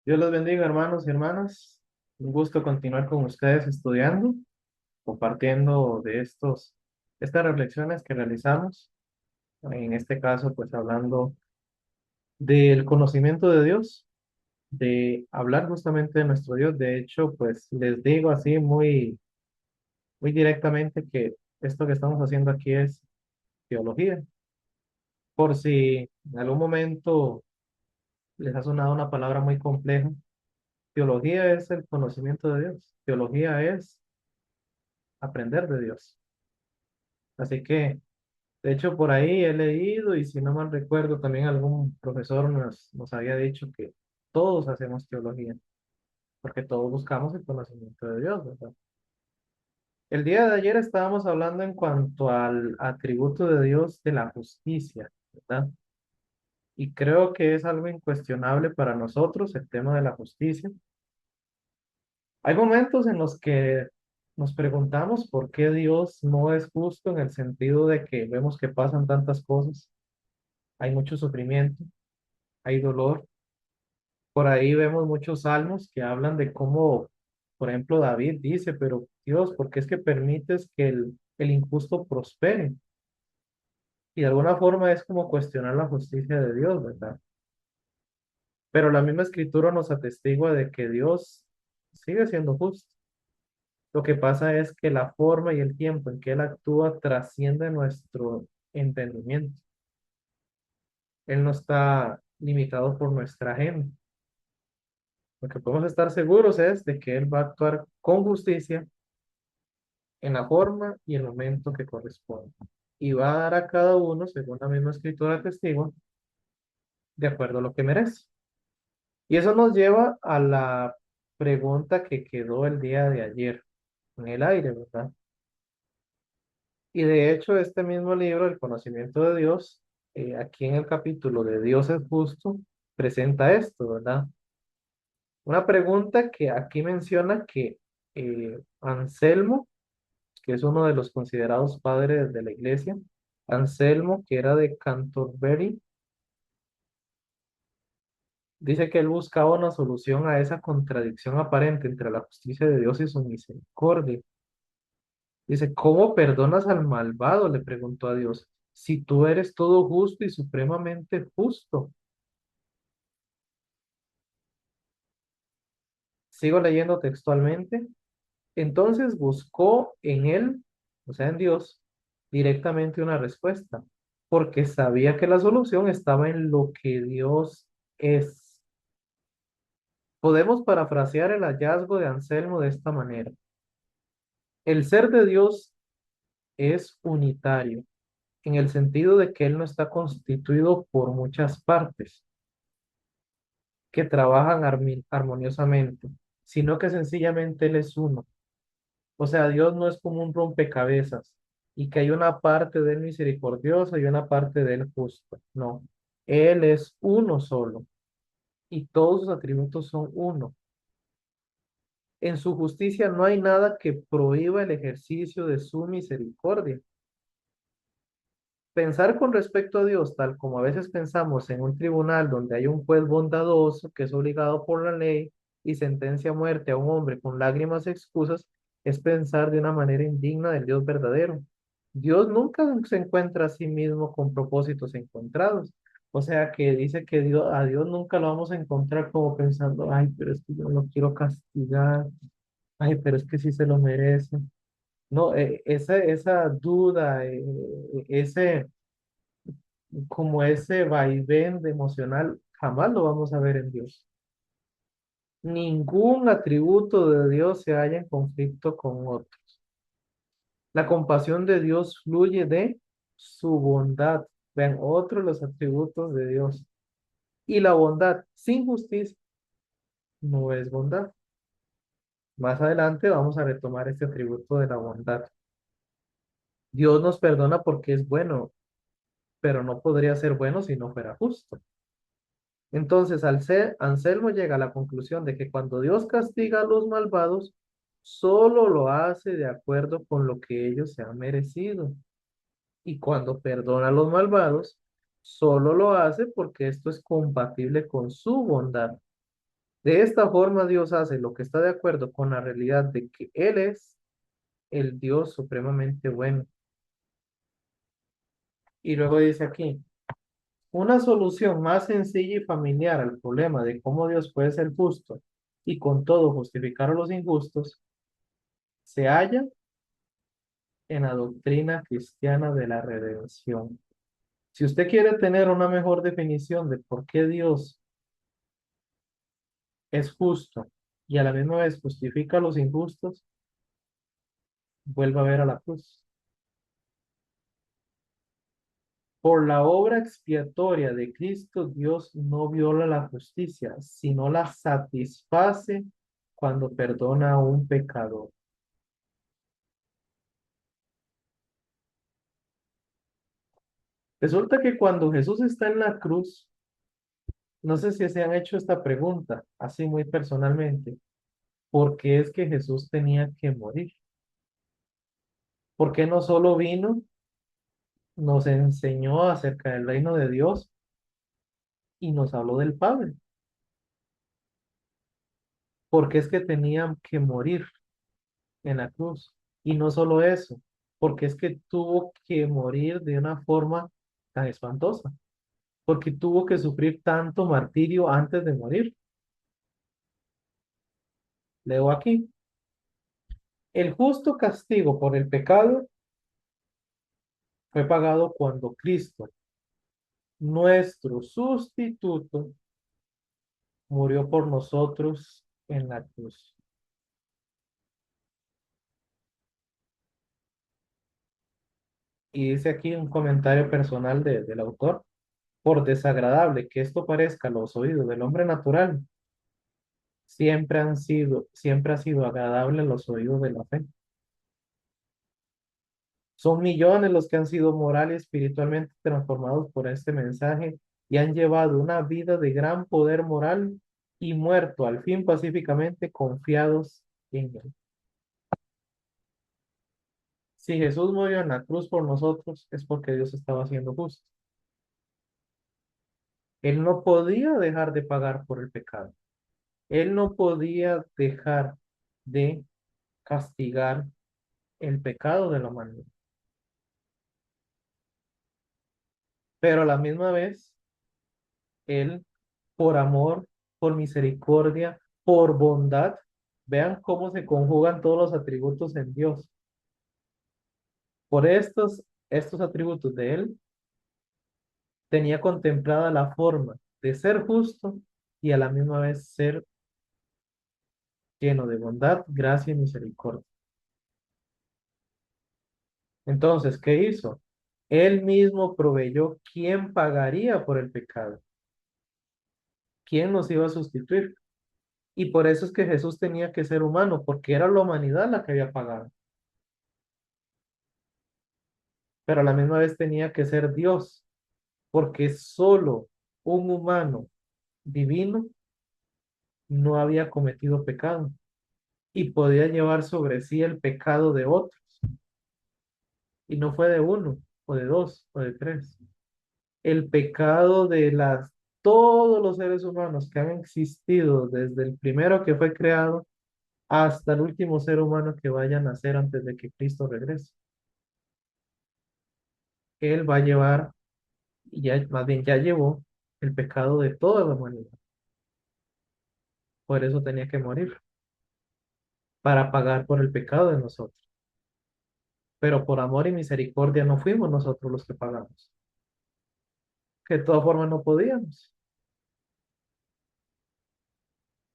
Dios los bendiga, hermanos y hermanas. Un gusto continuar con ustedes estudiando, compartiendo de estas reflexiones que realizamos. En este caso, pues hablando del conocimiento de Dios, de hablar justamente de nuestro Dios. De hecho, pues les digo así muy directamente que esto que estamos haciendo aquí es teología. Por si en algún momento les ha sonado una palabra muy compleja, teología es el conocimiento de Dios. Teología es aprender de Dios. Así que, de hecho, por ahí he leído y si no mal recuerdo, también algún profesor nos había dicho que todos hacemos teología, porque todos buscamos el conocimiento de Dios, ¿verdad? El día de ayer estábamos hablando en cuanto al atributo de Dios de la justicia, ¿verdad? Y creo que es algo incuestionable para nosotros el tema de la justicia. Hay momentos en los que nos preguntamos por qué Dios no es justo en el sentido de que vemos que pasan tantas cosas, hay mucho sufrimiento, hay dolor. Por ahí vemos muchos salmos que hablan de cómo, por ejemplo, David dice, pero Dios, ¿por qué es que permites que el injusto prospere? Y de alguna forma es como cuestionar la justicia de Dios, ¿verdad? Pero la misma escritura nos atestigua de que Dios sigue siendo justo. Lo que pasa es que la forma y el tiempo en que Él actúa trasciende nuestro entendimiento. Él no está limitado por nuestra agenda. Lo que podemos estar seguros es de que Él va a actuar con justicia en la forma y el momento que corresponde. Y va a dar a cada uno, según la misma escritura testigo, de acuerdo a lo que merece. Y eso nos lleva a la pregunta que quedó el día de ayer en el aire, ¿verdad? Y de hecho, este mismo libro, El conocimiento de Dios, aquí en el capítulo de Dios es justo, presenta esto, ¿verdad? Una pregunta que aquí menciona que Anselmo, que es uno de los considerados padres de la iglesia, Anselmo, que era de Canterbury, dice que él buscaba una solución a esa contradicción aparente entre la justicia de Dios y su misericordia. Dice, ¿cómo perdonas al malvado? Le preguntó a Dios, si tú eres todo justo y supremamente justo. Sigo leyendo textualmente. Entonces buscó en él, o sea, en Dios, directamente una respuesta, porque sabía que la solución estaba en lo que Dios es. Podemos parafrasear el hallazgo de Anselmo de esta manera. El ser de Dios es unitario, en el sentido de que Él no está constituido por muchas partes que trabajan armoniosamente, sino que sencillamente Él es uno. O sea, Dios no es como un rompecabezas y que hay una parte de Él misericordiosa y una parte de Él justa. No, Él es uno solo y todos sus atributos son uno. En su justicia no hay nada que prohíba el ejercicio de su misericordia. Pensar con respecto a Dios, tal como a veces pensamos en un tribunal donde hay un juez bondadoso que es obligado por la ley y sentencia a muerte a un hombre con lágrimas y excusas, es pensar de una manera indigna del Dios verdadero. Dios nunca se encuentra a sí mismo con propósitos encontrados. O sea que dice que a Dios nunca lo vamos a encontrar como pensando, ay, pero es que yo no quiero castigar, ay, pero es que sí se lo merece. No, esa duda, como ese vaivén de emocional, jamás lo vamos a ver en Dios. Ningún atributo de Dios se halla en conflicto con otro. La compasión de Dios fluye de su bondad. Vean, otro de los atributos de Dios. Y la bondad sin justicia no es bondad. Más adelante vamos a retomar este atributo de la bondad. Dios nos perdona porque es bueno, pero no podría ser bueno si no fuera justo. Entonces, Anselmo llega a la conclusión de que cuando Dios castiga a los malvados, solo lo hace de acuerdo con lo que ellos se han merecido. Y cuando perdona a los malvados, solo lo hace porque esto es compatible con su bondad. De esta forma Dios hace lo que está de acuerdo con la realidad de que Él es el Dios supremamente bueno. Y luego dice aquí, una solución más sencilla y familiar al problema de cómo Dios puede ser justo y con todo justificar a los injustos se halla en la doctrina cristiana de la redención. Si usted quiere tener una mejor definición de por qué Dios es justo y a la misma vez justifica a los injustos, vuelva a ver a la cruz. Por la obra expiatoria de Cristo, Dios no viola la justicia, sino la satisface cuando perdona a un pecador. Resulta que cuando Jesús está en la cruz, no sé si se han hecho esta pregunta, así muy personalmente, ¿por qué es que Jesús tenía que morir? ¿Por qué no solo vino, nos enseñó acerca del reino de Dios y nos habló del Padre? ¿Por qué es que tenían que morir en la cruz? Y no solo eso, porque es que tuvo que morir de una forma tan espantosa, porque tuvo que sufrir tanto martirio antes de morir. Leo aquí, el justo castigo por el pecado fue pagado cuando Cristo, nuestro sustituto, murió por nosotros en la cruz. Y dice aquí un comentario personal del autor, por desagradable que esto parezca a los oídos del hombre natural, siempre ha sido agradable a los oídos de la fe. Son millones los que han sido moral y espiritualmente transformados por este mensaje y han llevado una vida de gran poder moral y muerto al fin pacíficamente confiados en él. Si Jesús murió en la cruz por nosotros, es porque Dios estaba siendo justo. Él no podía dejar de pagar por el pecado. Él no podía dejar de castigar el pecado de la humanidad. Pero a la misma vez, Él, por amor, por misericordia, por bondad, vean cómo se conjugan todos los atributos en Dios. Por estos atributos de Él, tenía contemplada la forma de ser justo y a la misma vez ser lleno de bondad, gracia y misericordia. Entonces, ¿qué hizo? Él mismo proveyó quién pagaría por el pecado, quién nos iba a sustituir. Y por eso es que Jesús tenía que ser humano, porque era la humanidad la que había pagado, pero a la misma vez tenía que ser Dios, porque solo un humano divino no había cometido pecado y podía llevar sobre sí el pecado de otros. Y no fue de uno, o de dos, o de tres. El pecado de todos los seres humanos que han existido desde el primero que fue creado hasta el último ser humano que vaya a nacer antes de que Cristo regrese. Él va a llevar, y ya, más bien ya llevó el pecado de toda la humanidad. Por eso tenía que morir, para pagar por el pecado de nosotros. Pero por amor y misericordia no fuimos nosotros los que pagamos, que de todas formas no podíamos.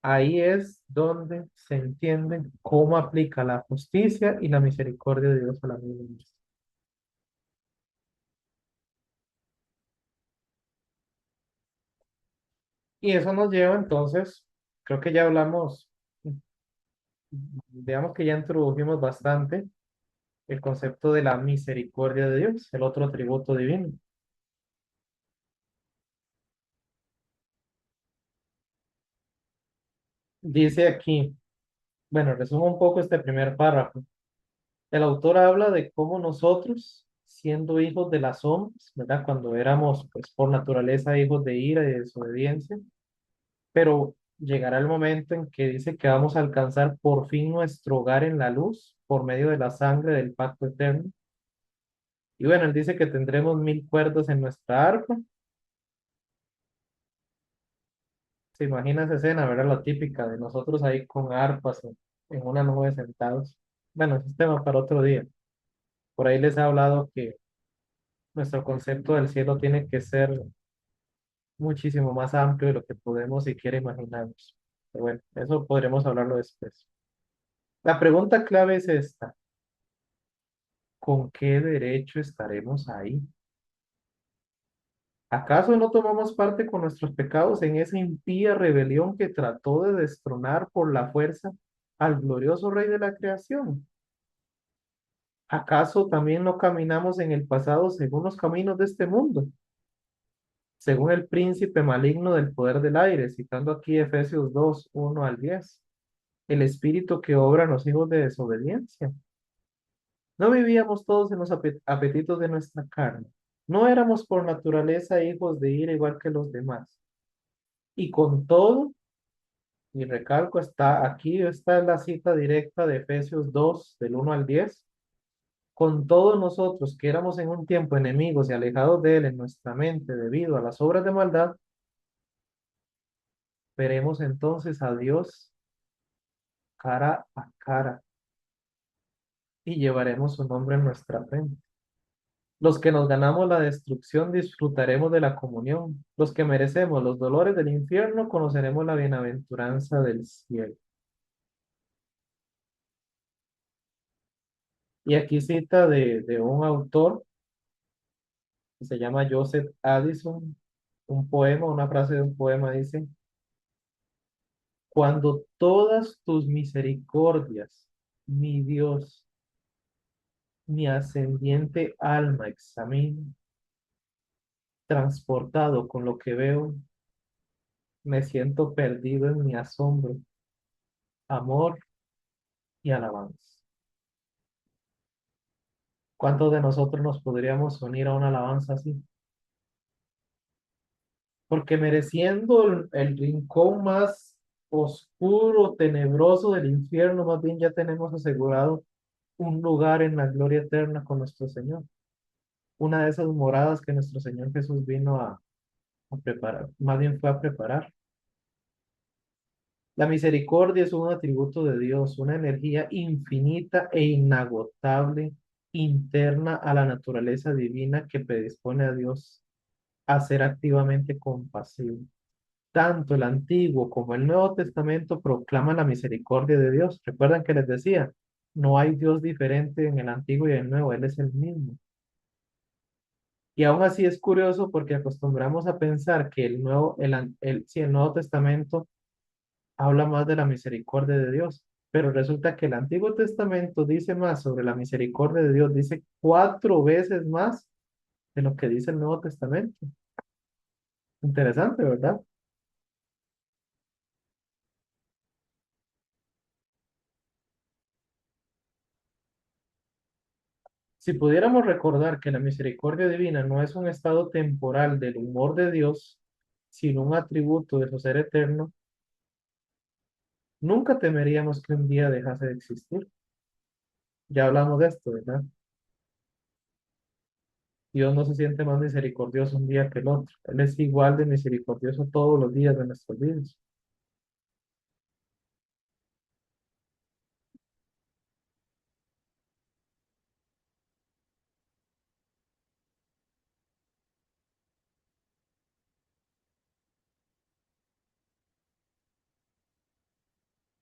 Ahí es donde se entiende cómo aplica la justicia y la misericordia de Dios a la vida nuestra. Y eso nos lleva entonces, creo que ya hablamos, digamos que ya introdujimos bastante el concepto de la misericordia de Dios, el otro atributo divino. Dice aquí, bueno, resumo un poco este primer párrafo. El autor habla de cómo nosotros, siendo hijos de las sombras, ¿verdad? Cuando éramos, pues, por naturaleza hijos de ira y de desobediencia, pero llegará el momento en que dice que vamos a alcanzar por fin nuestro hogar en la luz por medio de la sangre del pacto eterno. Y bueno, él dice que tendremos 1000 cuerdas en nuestra arpa. Se imagina esa escena, ¿verdad? La típica de nosotros ahí con arpas en una nube sentados. Bueno, ese es tema para otro día. Por ahí les he hablado que nuestro concepto del cielo tiene que ser muchísimo más amplio de lo que podemos siquiera imaginarnos. Pero bueno, eso podremos hablarlo después. La pregunta clave es esta: ¿con qué derecho estaremos ahí? ¿Acaso no tomamos parte con nuestros pecados en esa impía rebelión que trató de destronar por la fuerza al glorioso Rey de la creación? ¿Acaso también no caminamos en el pasado según los caminos de este mundo, según el príncipe maligno del poder del aire, citando aquí Efesios 2, 1 al 10, el espíritu que obra en los hijos de desobediencia? ¿No vivíamos todos en los apetitos de nuestra carne? ¿No éramos por naturaleza hijos de ira igual que los demás? Y con todo, y recalco, está aquí, está la cita directa de Efesios 2, del 1 al 10. Con todos nosotros que éramos en un tiempo enemigos y alejados de Él en nuestra mente debido a las obras de maldad, veremos entonces a Dios cara a cara y llevaremos su nombre en nuestra frente. Los que nos ganamos la destrucción disfrutaremos de la comunión. Los que merecemos los dolores del infierno conoceremos la bienaventuranza del cielo. Y aquí cita de un autor que se llama Joseph Addison, un poema, una frase de un poema dice: cuando todas tus misericordias, mi Dios, mi ascendiente alma examino, transportado con lo que veo, me siento perdido en mi asombro, amor y alabanza. ¿Cuántos de nosotros nos podríamos unir a una alabanza así? Porque mereciendo el rincón más oscuro, tenebroso del infierno, más bien ya tenemos asegurado un lugar en la gloria eterna con nuestro Señor. Una de esas moradas que nuestro Señor Jesús vino a preparar, más bien fue a preparar. La misericordia es un atributo de Dios, una energía infinita e inagotable interna a la naturaleza divina que predispone a Dios a ser activamente compasivo. Tanto el Antiguo como el Nuevo Testamento proclaman la misericordia de Dios. Recuerdan que les decía, no hay Dios diferente en el Antiguo y el Nuevo, Él es el mismo. Y aún así es curioso porque acostumbramos a pensar que sí, el Nuevo Testamento habla más de la misericordia de Dios, pero resulta que el Antiguo Testamento dice más sobre la misericordia de Dios, dice 4 veces más de lo que dice el Nuevo Testamento. Interesante, ¿verdad? Si pudiéramos recordar que la misericordia divina no es un estado temporal del humor de Dios, sino un atributo de su ser eterno, nunca temeríamos que un día dejase de existir. Ya hablamos de esto, ¿verdad? Dios no se siente más misericordioso un día que el otro. Él es igual de misericordioso todos los días de nuestros vidas.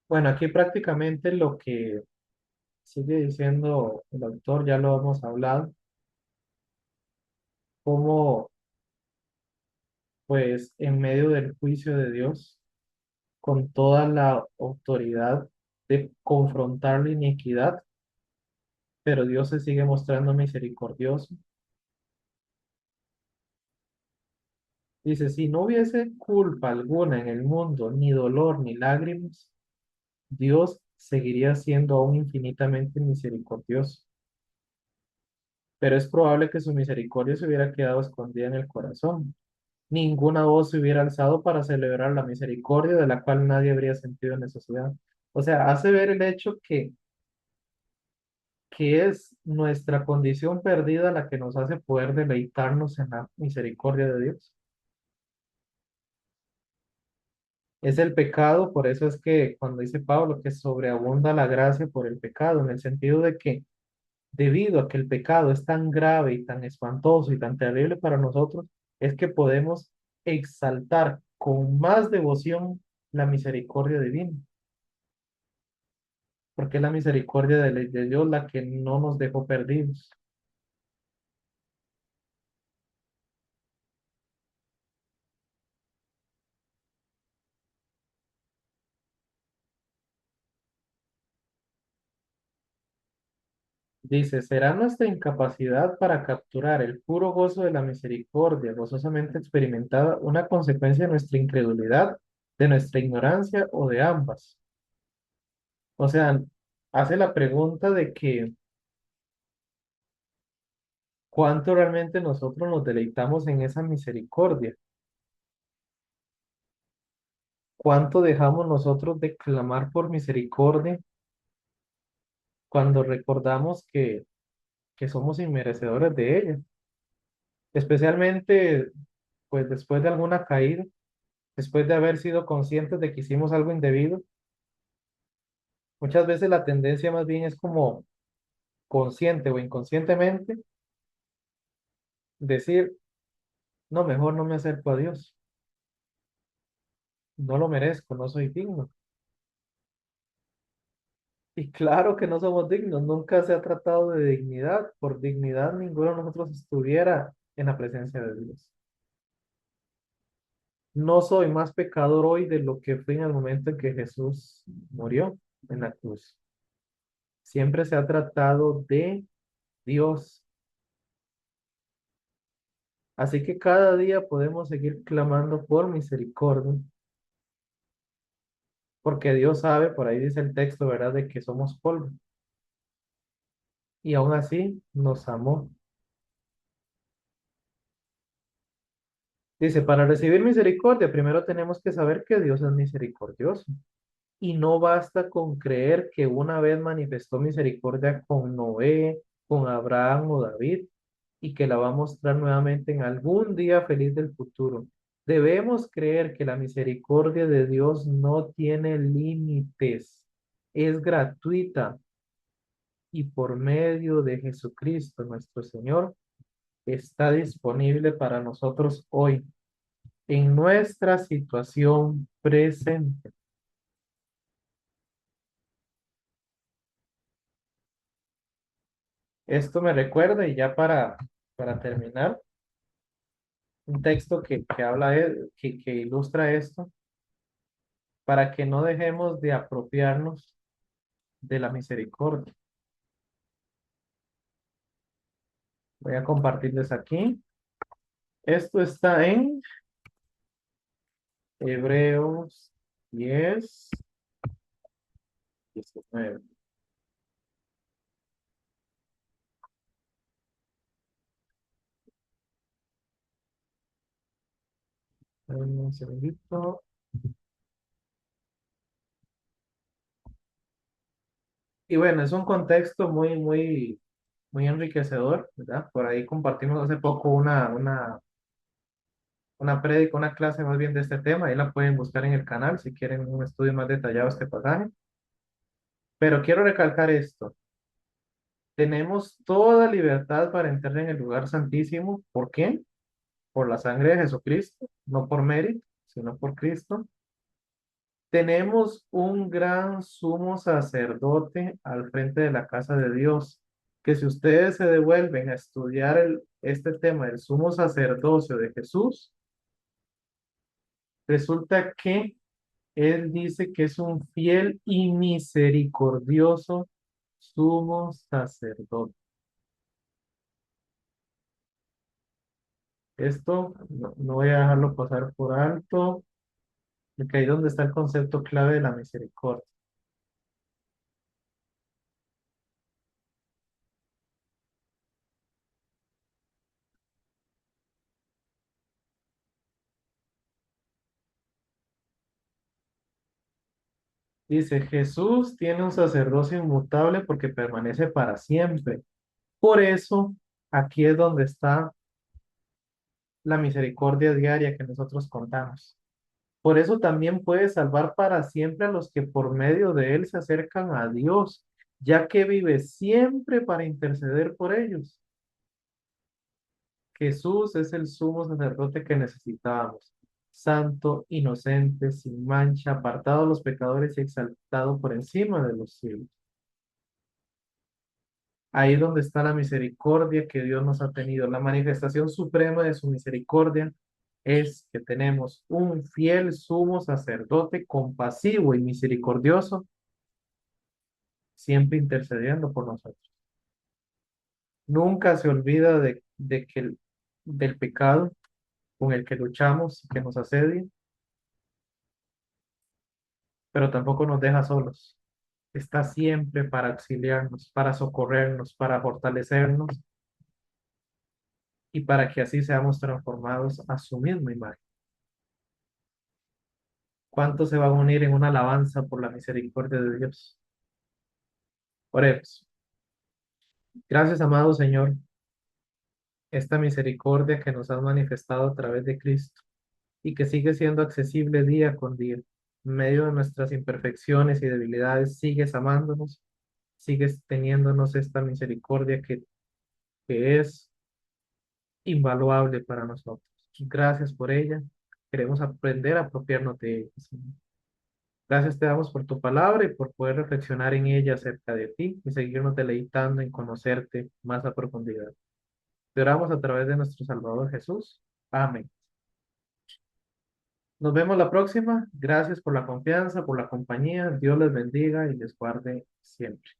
Bueno, aquí prácticamente lo que sigue diciendo el autor, ya lo hemos hablado, cómo pues en medio del juicio de Dios, con toda la autoridad de confrontar la iniquidad, pero Dios se sigue mostrando misericordioso. Dice, si no hubiese culpa alguna en el mundo, ni dolor, ni lágrimas, Dios seguiría siendo aún infinitamente misericordioso. Pero es probable que su misericordia se hubiera quedado escondida en el corazón. ninguna voz se hubiera alzado para celebrar la misericordia de la cual nadie habría sentido necesidad. O sea, hace ver el hecho que es nuestra condición perdida la que nos hace poder deleitarnos en la misericordia de Dios. Es el pecado, por eso es que cuando dice Pablo que sobreabunda la gracia por el pecado, en el sentido de que debido a que el pecado es tan grave y tan espantoso y tan terrible para nosotros, es que podemos exaltar con más devoción la misericordia divina, porque es la misericordia de Dios la que no nos dejó perdidos. Dice, será nuestra incapacidad para capturar el puro gozo de la misericordia gozosamente experimentada una consecuencia de nuestra incredulidad, de nuestra ignorancia o de ambas. O sea, hace la pregunta de que cuánto realmente nosotros nos deleitamos en esa misericordia, cuánto dejamos nosotros de clamar por misericordia cuando recordamos que somos inmerecedores de ella, especialmente pues después de alguna caída, después de haber sido conscientes de que hicimos algo indebido. Muchas veces la tendencia más bien es como consciente o inconscientemente decir, no, mejor no me acerco a Dios, no lo merezco, no soy digno. Y claro que no somos dignos, nunca se ha tratado de dignidad. Por dignidad ninguno de nosotros estuviera en la presencia de Dios. No soy más pecador hoy de lo que fui en el momento en que Jesús murió en la cruz. Siempre se ha tratado de Dios. Así que cada día podemos seguir clamando por misericordia, porque Dios sabe, por ahí dice el texto, ¿verdad?, de que somos polvo. Y aún así nos amó. Dice, para recibir misericordia, primero tenemos que saber que Dios es misericordioso. Y no basta con creer que una vez manifestó misericordia con Noé, con Abraham o David, y que la va a mostrar nuevamente en algún día feliz del futuro. Debemos creer que la misericordia de Dios no tiene límites, es gratuita y por medio de Jesucristo nuestro Señor está disponible para nosotros hoy en nuestra situación presente. Esto me recuerda, y ya para terminar, un texto que habla, que ilustra esto, para que no dejemos de apropiarnos de la misericordia. Voy a compartirles aquí. Esto está en Hebreos 10:19. Un segundito. Y bueno, es un contexto muy enriquecedor, ¿verdad? Por ahí compartimos hace poco una prédica, una clase más bien de este tema. Ahí la pueden buscar en el canal si quieren un estudio más detallado de este pasaje. Pero quiero recalcar esto. Tenemos toda libertad para entrar en el lugar santísimo. ¿Por qué? Por la sangre de Jesucristo, no por mérito, sino por Cristo. Tenemos un gran sumo sacerdote al frente de la casa de Dios, que si ustedes se devuelven a estudiar este tema del sumo sacerdocio de Jesús, resulta que él dice que es un fiel y misericordioso sumo sacerdote. Esto no voy a dejarlo pasar por alto, porque ahí es donde está el concepto clave de la misericordia. Dice, Jesús tiene un sacerdocio inmutable porque permanece para siempre. Por eso, aquí es donde está la misericordia diaria que nosotros contamos. Por eso también puede salvar para siempre a los que por medio de él se acercan a Dios, ya que vive siempre para interceder por ellos. Jesús es el sumo sacerdote que necesitábamos, santo, inocente, sin mancha, apartado de los pecadores y exaltado por encima de los cielos. Ahí donde está la misericordia que Dios nos ha tenido. La manifestación suprema de su misericordia es que tenemos un fiel sumo sacerdote compasivo y misericordioso, siempre intercediendo por nosotros. Nunca se olvida del pecado con el que luchamos y que nos asedia, pero tampoco nos deja solos. Está siempre para auxiliarnos, para socorrernos, para fortalecernos y para que así seamos transformados a su misma imagen. ¿Cuántos se van a unir en una alabanza por la misericordia de Dios? Oremos. Gracias, amado Señor, esta misericordia que nos has manifestado a través de Cristo y que sigue siendo accesible día con día. En medio de nuestras imperfecciones y debilidades, sigues amándonos, sigues teniéndonos esta misericordia que es invaluable para nosotros. Gracias por ella. Queremos aprender a apropiarnos de ella, Señor. Gracias te damos por tu palabra y por poder reflexionar en ella acerca de ti y seguirnos deleitando en conocerte más a profundidad. Te oramos a través de nuestro Salvador Jesús. Amén. Nos vemos la próxima. Gracias por la confianza, por la compañía. Dios les bendiga y les guarde siempre.